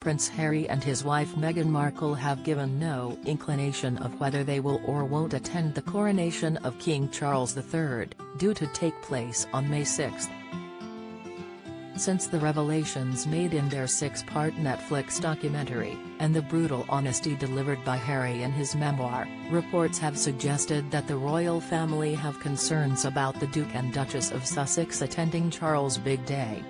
Prince Harry and his wife Meghan Markle have given no inclination of whether they will or won't attend the coronation of King Charles III, due to take place on May 6. Since the revelations made in their 6-part Netflix documentary, and the brutal honesty delivered by Harry in his memoir, reports have suggested that the royal family have concerns about the Duke and Duchess of Sussex attending Charles' big day.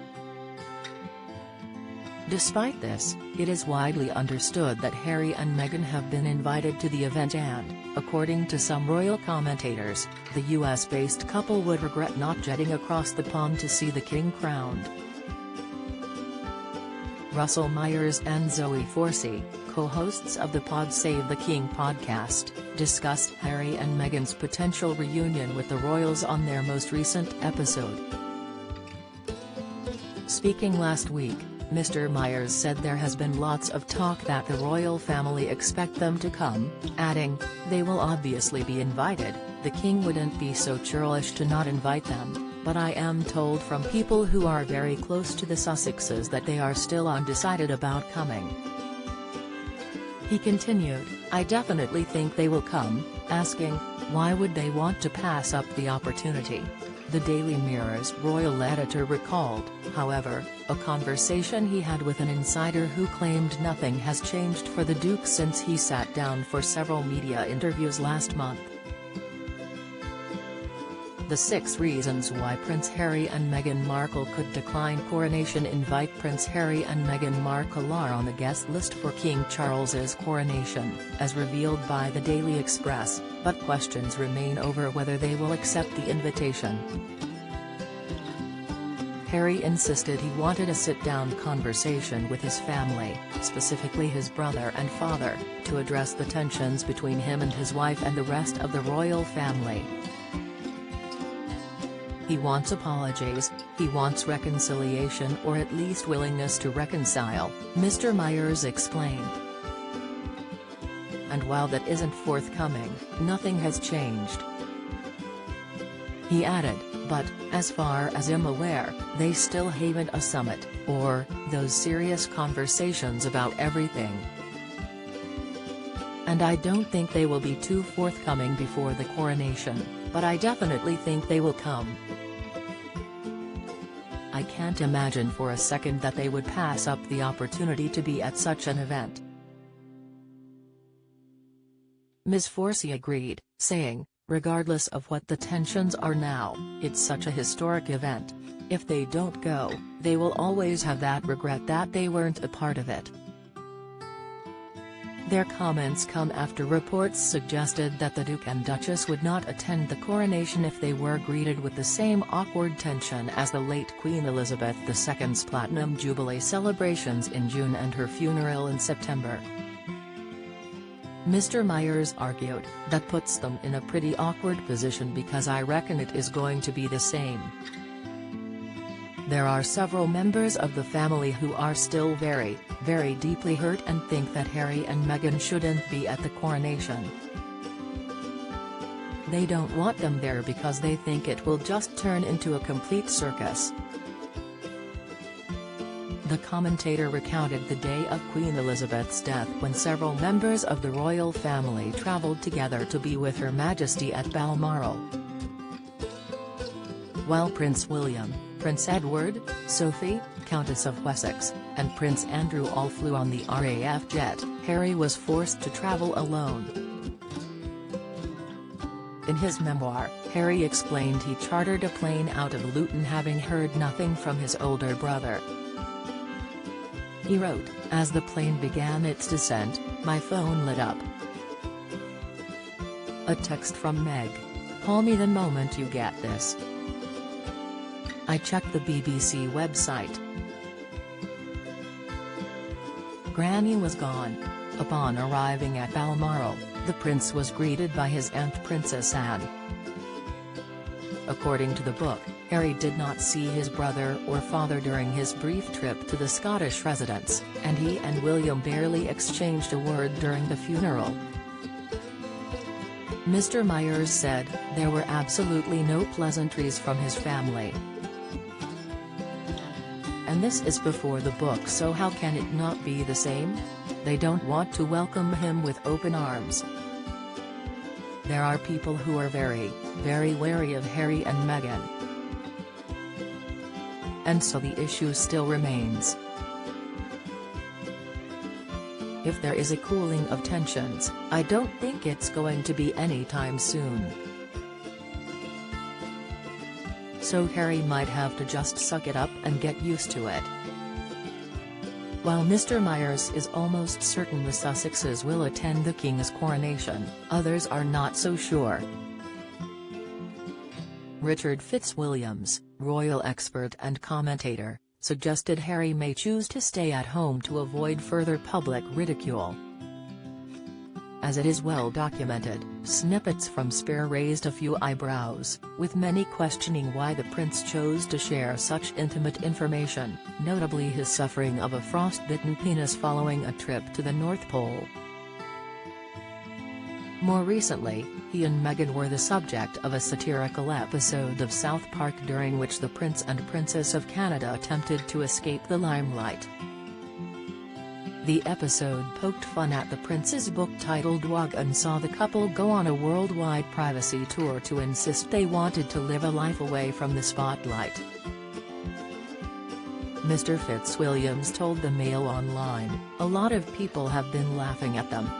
Despite this, it is widely understood that Harry and Meghan have been invited to the event and, according to some royal commentators, the US-based couple would regret not jetting across the pond to see the king crowned. Russell Myers and Zoe Forsey, co-hosts of the Pod Save the King podcast, discussed Harry and Meghan's potential reunion with the royals on their most recent episode. Speaking last week, Mr. Myers said there has been lots of talk that the royal family expect them to come, adding, "They will obviously be invited, the king wouldn't be so churlish to not invite them. But I am told from people who are very close to the Sussexes that they are still undecided about coming." He continued, "I definitely think they will come," asking, why would they want to pass up the opportunity? The Daily Mirror's royal editor recalled, however, a conversation he had with an insider who claimed nothing has changed for the Duke since he sat down for several media interviews last month. The 6 reasons why Prince Harry and Meghan Markle could decline coronation invite. Prince Harry and Meghan Markle are on the guest list for King Charles's coronation, as revealed by the Daily Express, but questions remain over whether they will accept the invitation. Harry insisted he wanted a sit-down conversation with his family, specifically his brother and father, to address the tensions between him and his wife and the rest of the royal family. He wants apologies, he wants reconciliation or at least willingness to reconcile, Mr. Myers explained. And while that isn't forthcoming, nothing has changed. He added, but, as far as I'm aware, they still haven't a summit, or, those serious conversations about everything. And I don't think they will be too forthcoming before the coronation, but I definitely think they will come. I can't imagine for a second that they would pass up the opportunity to be at such an event." Ms. Forsey agreed, saying, "Regardless of what the tensions are now, it's such a historic event. If they don't go, they will always have that regret that they weren't a part of it." Their comments come after reports suggested that the Duke and Duchess would not attend the coronation if they were greeted with the same awkward tension as the late Queen Elizabeth II's Platinum Jubilee celebrations in June and her funeral in September. Mr. Myers argued, "That puts them in a pretty awkward position because I reckon it is going to be the same. There are several members of the family who are still very, very deeply hurt and think that Harry and Meghan shouldn't be at the coronation. They don't want them there because they think it will just turn into a complete circus." The commentator recounted the day of Queen Elizabeth's death when several members of the royal family travelled together to be with Her Majesty at Balmoral. While Prince William, Prince Edward, Sophie, Countess of Wessex, and Prince Andrew all flew on the RAF jet, Harry was forced to travel alone. In his memoir, Harry explained he chartered a plane out of Luton having heard nothing from his older brother. He wrote, "As the plane began its descent, my phone lit up. A text from Meg. Call me the moment you get this. I checked the BBC website. Granny was gone." Upon arriving at Balmoral, the prince was greeted by his aunt Princess Anne. According to the book, Harry did not see his brother or father during his brief trip to the Scottish residence, and he and William barely exchanged a word during the funeral. Mr. Myers said, "There were absolutely no pleasantries from his family. And this is before the book, so how can it not be the same? They don't want to welcome him with open arms. There are people who are very, very wary of Harry and Meghan. And so the issue still remains. If there is a cooling of tensions, I don't think it's going to be anytime soon. So Harry might have to just suck it up and get used to it. While Mr. Myers is almost certain the Sussexes will attend the King's coronation, others are not so sure. Richard Fitzwilliams, royal expert and commentator, suggested Harry may choose to stay at home to avoid further public ridicule. As it is well documented, snippets from Spare raised a few eyebrows, with many questioning why the prince chose to share such intimate information, notably his suffering of a frostbitten penis following a trip to the North Pole. More recently, he and Meghan were the subject of a satirical episode of South Park during which the Prince and Princess of Canada attempted to escape the limelight. The episode poked fun at the prince's book titled Wog and saw the couple go on a worldwide privacy tour to insist they wanted to live a life away from the spotlight. Mr. Fitzwilliams told the Mail Online, "A lot of people have been laughing at them.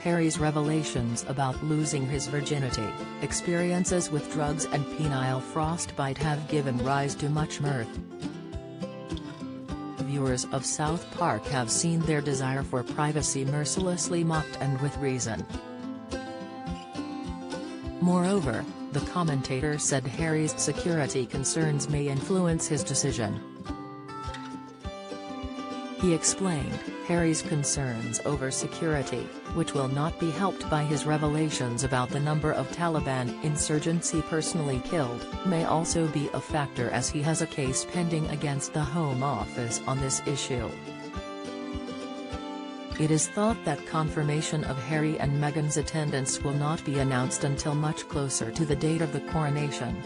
Harry's revelations about losing his virginity, experiences with drugs and penile frostbite have given rise to much mirth. Viewers of South Park have seen their desire for privacy mercilessly mocked, and with reason." Moreover, the commentator said Harry's security concerns may influence his decision. He explained, Harry's concerns over security, which will not be helped by his revelations about the number of Taliban insurgents he personally killed, may also be a factor as he has a case pending against the Home Office on this issue. It is thought that confirmation of Harry and Meghan's attendance will not be announced until much closer to the date of the coronation.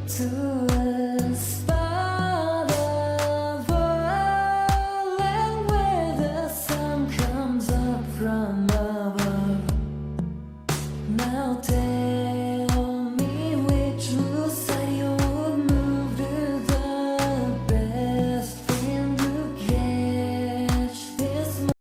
To us.